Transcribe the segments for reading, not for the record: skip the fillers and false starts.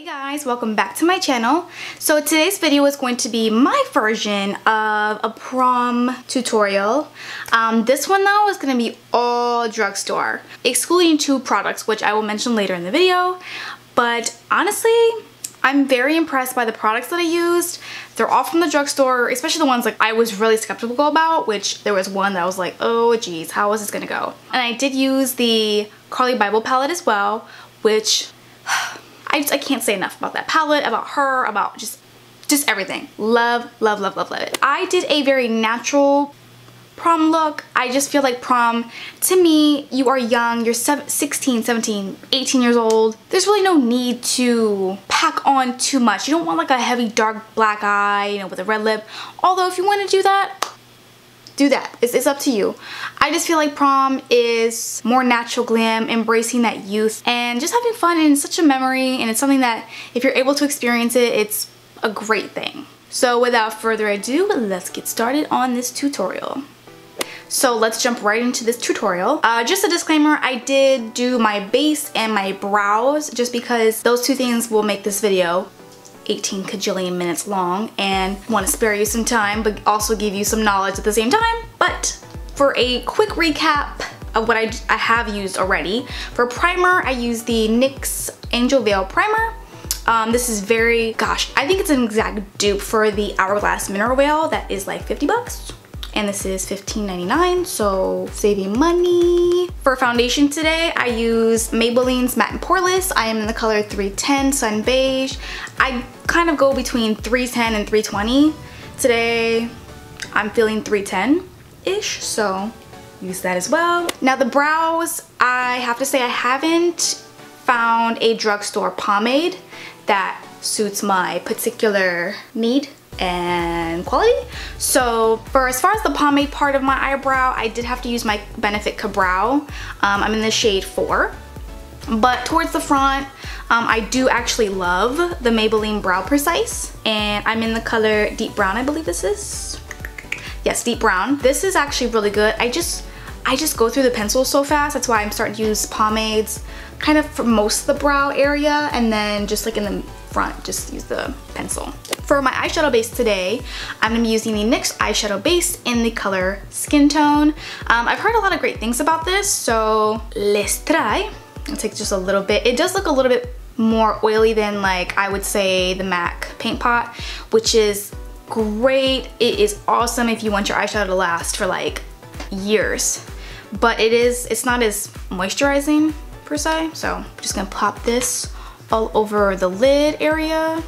Hey guys, welcome back to my channel. So today's video is going to be my version of a prom tutorial. This one though is going to be all drugstore, excluding two products which I will mention later in the video. But honestly, I'm very impressed by the products that I used. They're all from the drugstore, especially the ones like I was really skeptical about, which there was one that I was like, oh geez, how is this gonna go? And I did use the Carli Bybel palette as well, which I can't say enough about that palette, about her, about just everything. Love, love, love, love, love it. I did a very natural prom look. I just feel like prom, to me, you are young, you're 16, 17, 18 years old. There's really no need to pack on too much. You don't want like a heavy dark black eye, you know, with a red lip. Although if you want to do that, do that. It's up to you. I just feel like prom is more natural glam, embracing that youth and just having fun, and it's such a memory, and it's something that if you're able to experience it, it's a great thing. So without further ado, let's get started on this tutorial. So let's jump right into this tutorial. Just a disclaimer, I did do my base and my brows just because those two things will make this video 18 kajillion minutes long, and want to spare you some time but also give you some knowledge at the same time. But for a quick recap of what I have used already, for primer I used the NYX Angel Veil Primer. This is very, gosh, I think it's an exact dupe for the Hourglass Mineral Veil that is like 50 bucks. And this is $15.99, so saving money. For foundation today, I used Maybelline's Matte and Poreless. I am in the color 310 Sun Beige. I kind of go between 310 and 320. Today, I'm feeling 310-ish, so use that as well. Now the brows, I have to say I haven't found a drugstore pomade that suits my particular need and quality. So for as far as the pomade part of my eyebrow, I did have to use my Benefit Kabrow. I'm in the shade 4. But towards the front, I do actually love the Maybelline Brow Precise, and I'm in the color Deep Brown, I believe this is. Yes, Deep Brown. This is actually really good. I just go through the pencils so fast. That's why I'm starting to use pomades kind of for most of the brow area, and then just like in the front, just use the pencil. For my eyeshadow base today, I'm gonna be using the NYX eyeshadow base in the color Skin Tone. I've heard a lot of great things about this, so let's try. I'll take just a little bit. It does look a little bit more oily than, like, I would say the MAC Paint Pot, which is great. It is awesome if you want your eyeshadow to last for like years. But it's not as moisturizing per se, so I'm just gonna pop this all over the lid area.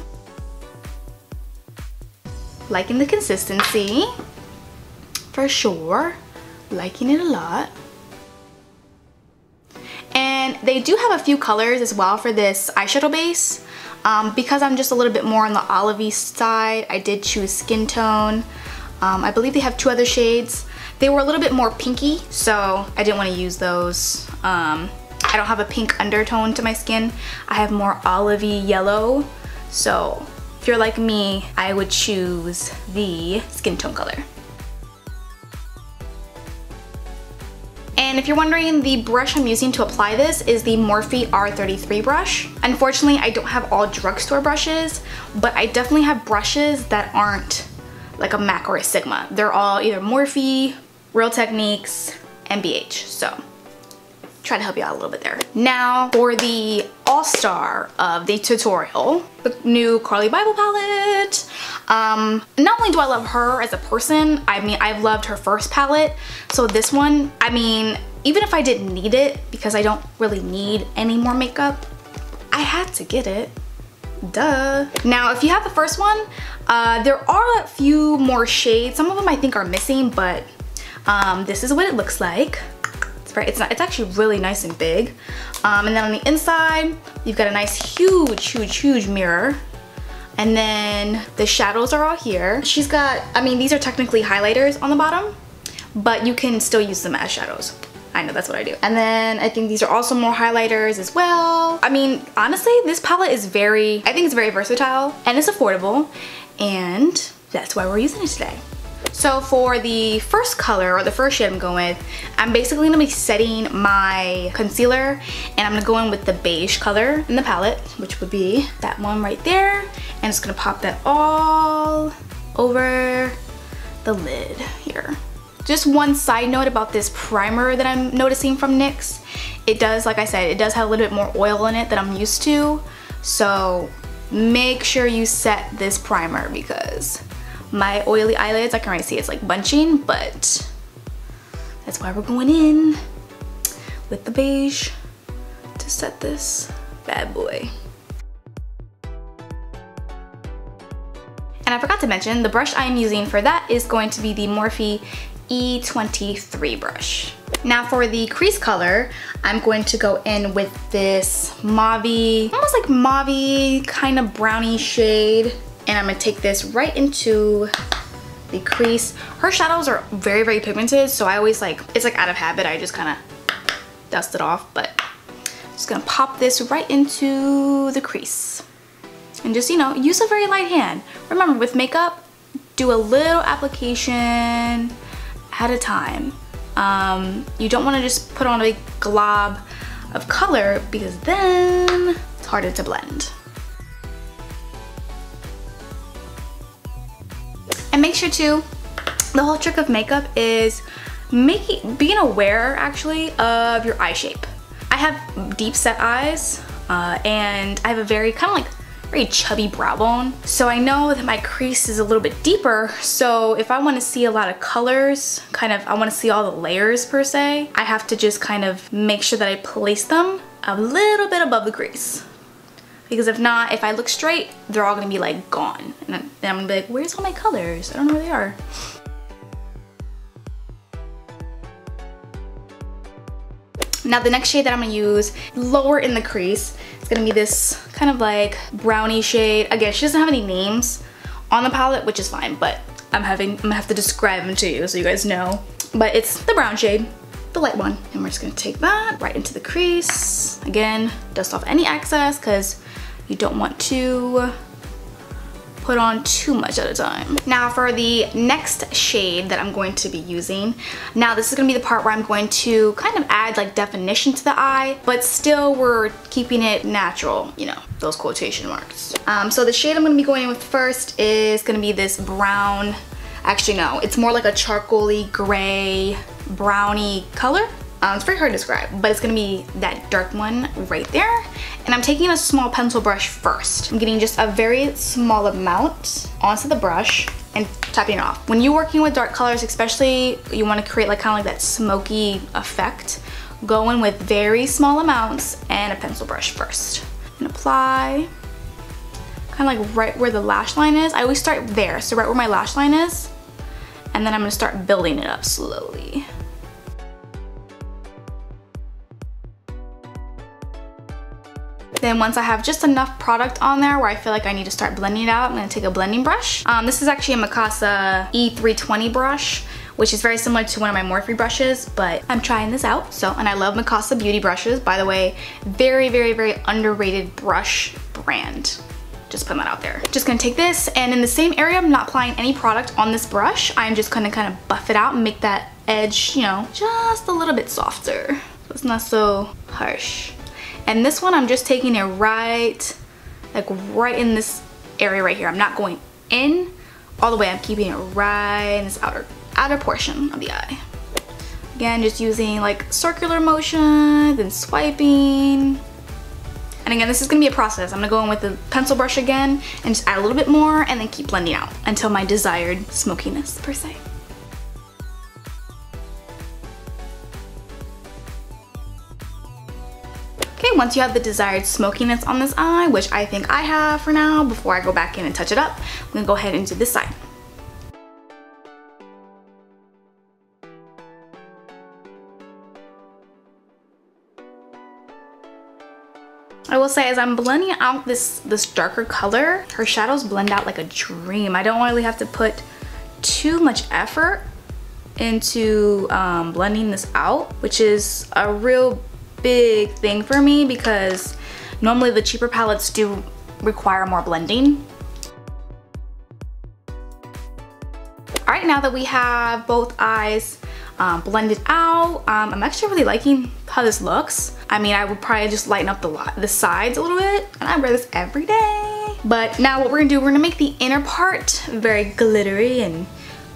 Liking the consistency, for sure. Liking it a lot. And they do have a few colors as well for this eyeshadow base. Because I'm just a little bit more on the olivey side, I did choose Skin Tone. I believe they have two other shades. They were a little bit more pinky, so I didn't want to use those. I don't have a pink undertone to my skin. I have more olivey yellow, so if you're like me, I would choose the Skin Tone color. And if you're wondering, the brush I'm using to apply this is the Morphe R33 brush. Unfortunately, I don't have all drugstore brushes, but I definitely have brushes that aren't like a MAC or a Sigma. They're all either Morphe, Real Techniques, and BH, so try to help you out a little bit there. Now for the all-star of the tutorial, the new Carli Bybel palette. Not only do I love her as a person, I mean, I've loved her first palette. So this one, I mean, even if I didn't need it, because I don't really need any more makeup, I had to get it. Duh. Now, if you have the first one, there are a few more shades. Some of them I think are missing, but this is what it looks like. It's actually really nice and big. And then on the inside, you've got a nice huge mirror. And then the shadows are all here. She's got, I mean, these are technically highlighters on the bottom, but you can still use them as shadows. I know, that's what I do. And then I think these are also more highlighters as well. I mean, honestly, this palette is I think it's very versatile, and it's affordable, and that's why we're using it today. So for the first color, or the first shade I'm going with, I'm basically gonna be setting my concealer, and I'm gonna go in with the beige color in the palette, which would be that one right there, and it's gonna pop that all over the lid here. Just one side note about this primer that I'm noticing from NYX. It does, like I said, it does have a little bit more oil in it than I'm used to. So make sure you set this primer, because my oily eyelids, I can already see it's like bunching, but that's why we're going in with the beige to set this bad boy. And I forgot to mention, the brush I'm using for that is going to be the Morphe E23 brush. Now for the crease color, I'm going to go in with this mauve-y, almost like mauve-y, kind of browny shade. And I'm gonna take this right into the crease. Her shadows are very, very pigmented, so I always like, it's like out of habit, I just kind of dust it off, but I'm just gonna pop this right into the crease. And just, you know, use a very light hand. Remember, with makeup, do a little application at a time. You don't want to just put on a big glob of color, because then it's harder to blend. And make sure too, the whole trick of makeup is being aware actually of your eye shape. I have deep set eyes, and I have a very kind of like very chubby brow bone. So I know that my crease is a little bit deeper. So if I want to see a lot of colors, I want to see all the layers per se, I have to just kind of make sure that I place them a little bit above the crease. Because if not, if I look straight, they're all gonna be like gone. And then I'm gonna be like, where's all my colors? I don't know where they are. Now the next shade that I'm gonna use lower in the crease, it's gonna be this kind of like brownie shade. Again, she doesn't have any names on the palette, which is fine, but I'm gonna have to describe them to you so you guys know. But it's the brown shade, the light one. And we're just gonna take that right into the crease. Again, dust off any excess, because you don't want to put on too much at a time. Now for the next shade that I'm going to be using, now this is gonna be the part where I'm going to kind of add like definition to the eye, but still we're keeping it natural, you know, those quotation marks. So the shade I'm gonna be going in with first is gonna be this brown, actually no, it's more like a charcoaly gray browny color. It's very hard to describe, but it's gonna be that dark one right there. And I'm taking a small pencil brush first. I'm getting just a very small amount onto the brush and tapping it off. When you're working with dark colors, especially you wanna create like kind of like that smoky effect, go in with very small amounts and a pencil brush first. And apply kind of like right where the lash line is. I always start there, so right where my lash line is. And then I'm gonna start building it up slowly. Then once I have just enough product on there where I feel like I need to start blending it out, I'm gonna take a blending brush. This is actually a Mikasa E320 brush, which is very similar to one of my Morphe brushes, but I'm trying this out. So, and I love Mikasa beauty brushes, by the way. Very, very, very underrated brush brand. Just putting that out there. Just gonna take this, and in the same area, I'm not applying any product on this brush. I'm just gonna kind of buff it out and make that edge, you know, just a little bit softer. So it's not so harsh. And this one, I'm just taking it right, like right in this area right here. I'm not going in all the way. I'm keeping it right in this outer portion of the eye. Again, just using like circular motion, then swiping. And again, this is gonna be a process. I'm gonna go in with the pencil brush again and just add a little bit more and then keep blending out until my desired smokiness per se. Okay, once you have the desired smokiness on this eye, which I think I have for now, before I go back in and touch it up, I'm gonna go ahead and do this side. I will say, as I'm blending out this darker color, her shadows blend out like a dream. I don't really have to put too much effort into blending this out, which is a real big thing for me because normally the cheaper palettes do require more blending. Alright, right, now that we have both eyes blended out, I'm actually really liking how this looks. I mean, I would probably just lighten up the sides a little bit, and I wear this every day. But now what we're gonna do, we're gonna make the inner part very glittery and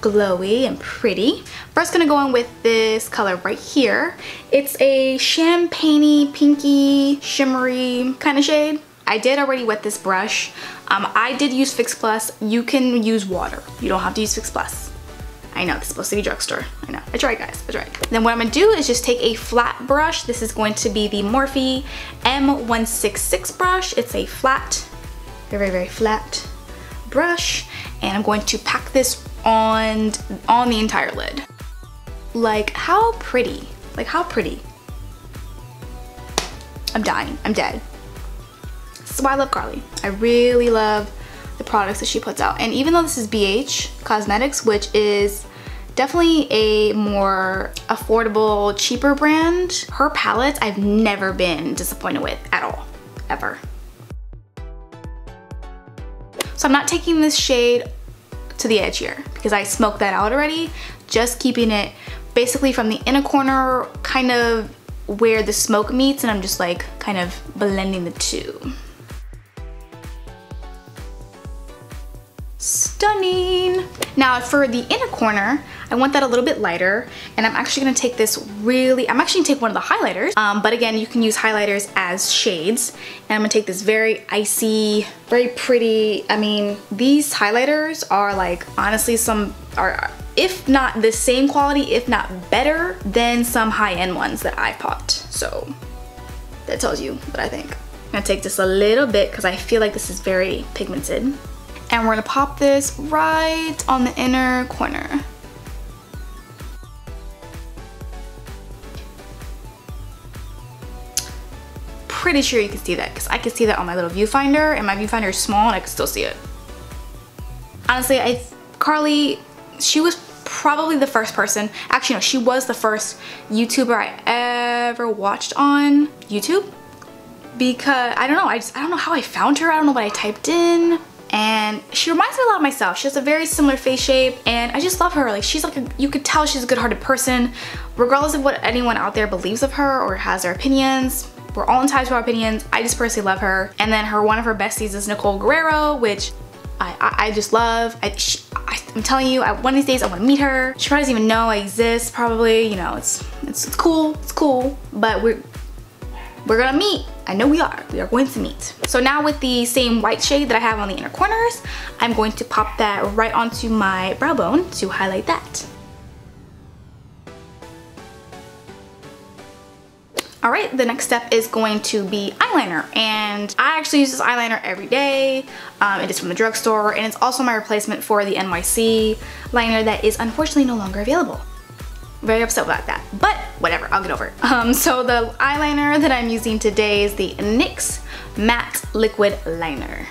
glowy and pretty. First, gonna go in with this color right here. It's a champagne-y, pinky, shimmery kind of shade. I did already wet this brush. I did use Fix Plus. You can use water. You don't have to use Fix Plus. I know, it's supposed to be drugstore. I know, I tried, guys, I tried. Then what I'm gonna do is just take a flat brush. This is going to be the Morphe M166 brush. It's a flat, very, very flat brush. And I'm going to pack this on the entire lid. Like, how pretty. Like, how pretty. I'm dying, I'm dead. This is why I love Carli. I really love the products that she puts out. And even though this is BH Cosmetics, which is definitely a more affordable, cheaper brand, her palettes I've never been disappointed with at all, ever. So I'm not taking this shade to the edge here because I smoked that out already, just keeping it basically from the inner corner, kind of where the smoke meets, and I'm just like kind of blending the two. Stunning. Now for the inner corner, I want that a little bit lighter, and I'm actually gonna take this I'm actually gonna take one of the highlighters, but again, you can use highlighters as shades, and I'm gonna take this very icy, very pretty, I mean, these highlighters are like, honestly, if not the same quality, if not better than some high-end ones that I've popped. So that tells you what I think. I'm gonna take just a little bit because I feel like this is very pigmented. And we're gonna pop this right on the inner corner. Pretty sure you can see that because I can see that on my little viewfinder, and my viewfinder is small and I can still see it. Honestly, Carli, she was probably the first person, actually no, she was the first YouTuber I ever watched on YouTube, because I don't know, I don't know how I found her, I don't know what I typed in, and she reminds me a lot of myself. She has a very similar face shape, and I just love her. Like, she's like you could tell she's a good-hearted person, regardless of what anyone out there believes of her or has their opinions. We're all entitled to our opinions. I just personally love her. And then one of her besties is Nicole Guerrero, which I just love. I'm telling you, one of these days I want to meet her. She probably doesn't even know I exist, probably. You know, it's cool, it's cool. But we're gonna meet. I know we are going to meet. So now with the same white shade that I have on the inner corners, I'm going to pop that right onto my brow bone to highlight that. All right, the next step is going to be eyeliner, and I actually use this eyeliner every day. It is from the drugstore, and it's also my replacement for the NYX liner that is unfortunately no longer available. Very upset about that, but whatever, I'll get over it. So the eyeliner that I'm using today is the NYX Matte Liquid Liner.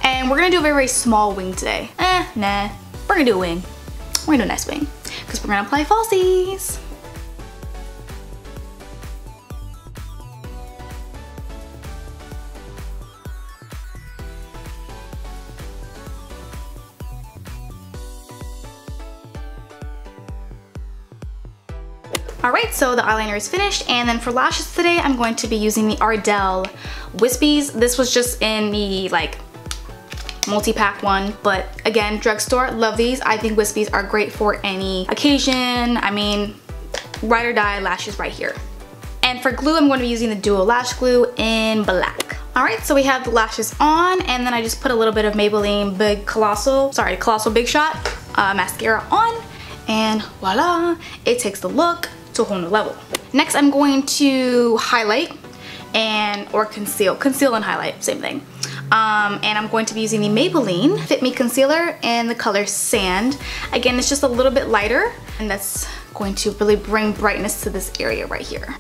And we're gonna do a very, very small wing today. Nah, we're gonna do a wing. We're gonna do a nice wing, because we're gonna apply falsies. Alright, so the eyeliner is finished, and then for lashes today, I'm going to be using the Ardell Wispies. This was just in the like multi-pack one, but again, drugstore, love these. I think Wispies are great for any occasion. I mean, ride or die lashes right here. And for glue, I'm going to be using the Duo Lash Glue in black. Alright, so we have the lashes on, and then I just put a little bit of Maybelline Colossal Big Shot mascara on, and voila, it takes the look to a whole new level. Next, I'm going to highlight or conceal and highlight, same thing. And I'm going to be using the Maybelline Fit Me Concealer in the color Sand. Again, it's just a little bit lighter, and that's going to really bring brightness to this area right here.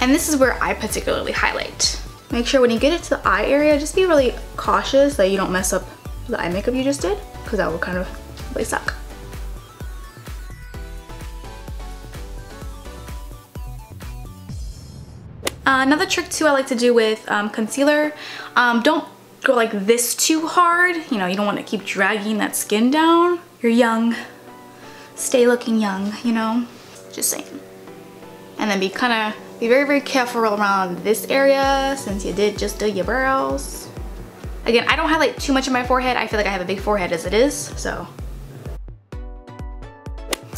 And this is where I particularly highlight. Make sure when you get it to the eye area, just be really cautious that you don't mess up the eye makeup you just did, because that will kind of really suck. Another trick too I like to do with concealer, don't go like this too hard. You know, you don't want to keep dragging that skin down. You're young. Stay looking young, you know? Just saying. And then be very, very careful around this area since you did just do your brows. Again, I don't highlight too much of my forehead. I feel like I have a big forehead as it is, so.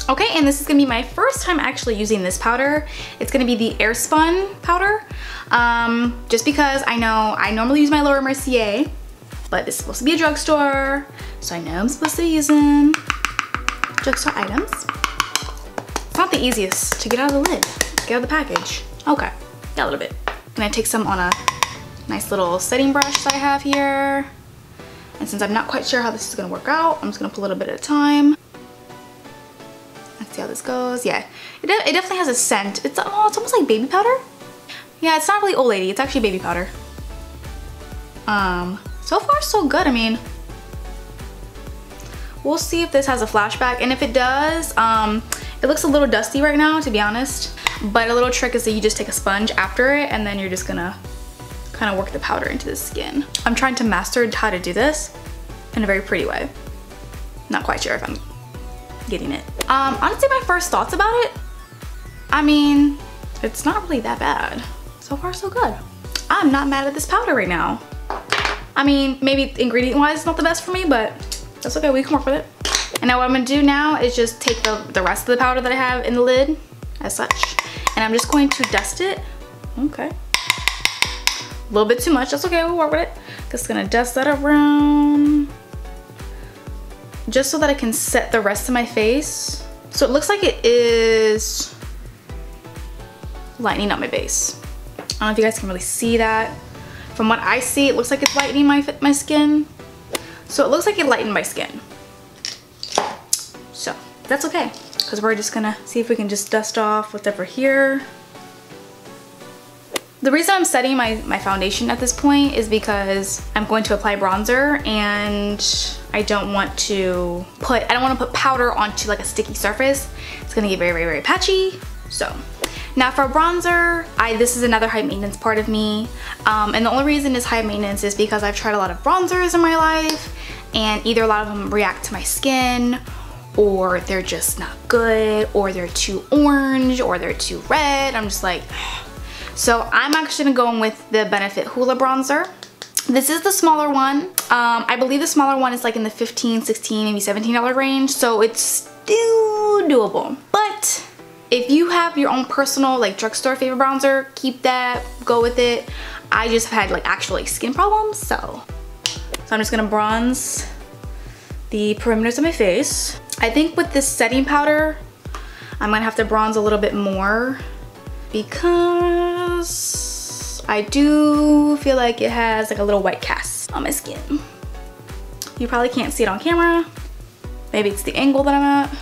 Okay, and this is gonna be my first time actually using this powder. It's gonna be the Airspun powder. Just because I know I normally use my Laura Mercier, but it's supposed to be a drugstore, so I know I'm supposed to be using drugstore items. It's not the easiest to get out of the lid, get out of the package. Okay, got a little bit. I'm gonna take some on a nice little setting brush that I have here. And since I'm not quite sure how this is gonna work out, I'm just gonna put a little bit at a time. Let's see how this goes. Yeah, it definitely has a scent. It's almost like baby powder. Yeah, it's not really old lady, it's actually baby powder. So far so good. I mean, we'll see if this has a flashback, and if it does, it looks a little dusty right now, to be honest. But a little trick is that you just take a sponge after it, and then you're just gonna kind of work the powder into the skin. I'm trying to master how to do this in a very pretty way. Not quite sure if I'm getting it. Honestly, my first thoughts about it, I mean, it's not really that bad. So far so good. I'm not mad at this powder right now. I mean, maybe ingredient wise it's not the best for me, but that's okay, we can work with it. And now what I'm gonna do now is just take the rest of the powder that I have in the lid as such, and I'm just going to dust it. Okay. A little bit too much, that's okay, we'll work with it. Just gonna dust that around, just so that I can set the rest of my face. So it looks like it is lightening up my base. I don't know if you guys can really see that. From what I see, it looks like it's lightening my skin. So it looks like it lightened my skin. So that's okay, because we're just gonna see if we can just dust off whatever here. The reason I'm setting my foundation at this point is because I'm going to apply bronzer, and I don't want to put powder onto like a sticky surface. It's gonna get very, very, very patchy. So now for bronzer, this is another high maintenance part of me. And the only reason it's high maintenance is because I've tried a lot of bronzers in my life, and either a lot of them react to my skin, or they're just not good, or they're too orange, or they're too red. I'm just like, so I'm actually gonna go in with the Benefit Hoola bronzer. This is the smaller one. I believe the smaller one is like in the $15, $16, maybe $17 range, so it's still doable. But if you have your own personal like drugstore favorite bronzer, keep that, go with it. I just have had like actual like skin problems, so I'm just gonna bronze the perimeters of my face. I think with this setting powder, I'm gonna have to bronze a little bit more because I do feel like it has like a little white cast on my skin. You probably can't see it on camera. Maybe it's the angle that I'm at.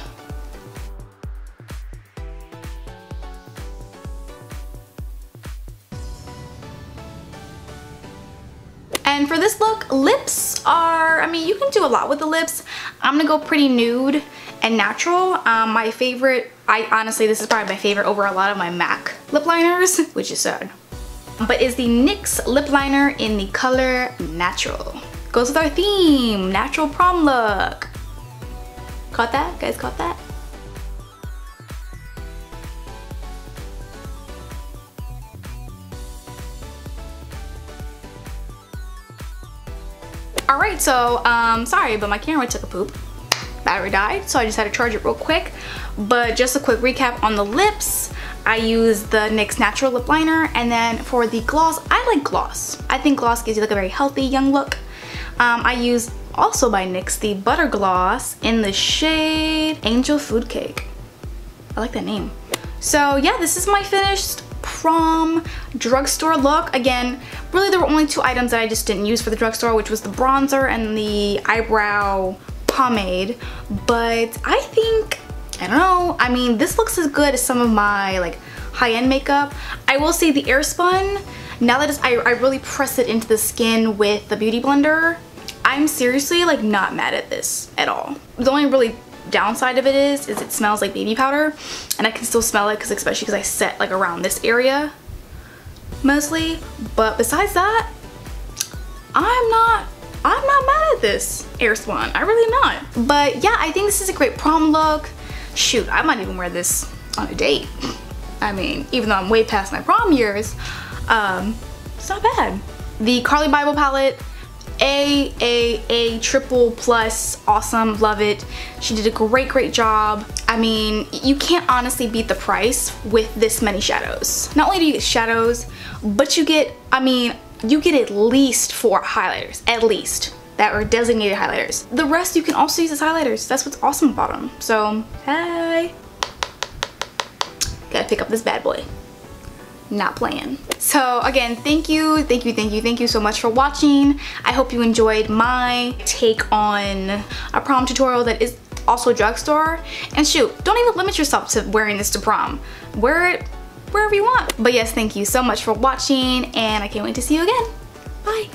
And for this look, lips are, I mean, you can do a lot with the lips. I'm gonna go pretty nude and natural. My favorite, honestly, this is probably my favorite over a lot of my MAC lip liners, which is sad, but is the NYX Lip Liner in the color Natural. Goes with our theme, natural prom look. Caught that? Guys caught that? Alright, so sorry, but my camera took a poop. Battery died, so I just had to charge it real quick. But just a quick recap on the lips, I use the NYX Natural Lip Liner, and then for the gloss, I like gloss. I think gloss gives you like a very healthy young look. I use also by NYX the Butter Gloss in the shade Angel Food Cake. I like that name. So yeah, this is my finished prom drugstore look. Again, really there were only two items that I just didn't use for the drugstore, which was the bronzer and the eyebrow pomade. But I think, I don't know, I mean, this looks as good as some of my like high-end makeup. I will say the Airspun, now that I really press it into the skin with the beauty blender, I'm seriously like not mad at this at all. The only really downside of it is it smells like baby powder, and I can still smell it, especially because I set like around this area. mostly. But besides that, I'm not mad at this Airspun. I really not. But yeah, I think this is a great prom look. Shoot, I might even wear this on a date. I mean, even though I'm way past my prom years, it's not bad. The Carli Bybel palette, A triple plus, awesome, love it. She did a great job. I mean, you can't honestly beat the price with this many shadows. Not only do you get shadows, but you get, I mean, you get at least 4 highlighters, at least, that are designated highlighters. The rest you can also use as highlighters. That's what's awesome about them. So, hey. Gotta pick up this bad boy. Not playing. So again, thank you so much for watching. I hope you enjoyed my take on a prom tutorial that is also drugstore. And shoot, don't even limit yourself to wearing this to prom. Wear it wherever you want. But yes, thank you so much for watching, and I can't wait to see you again. Bye.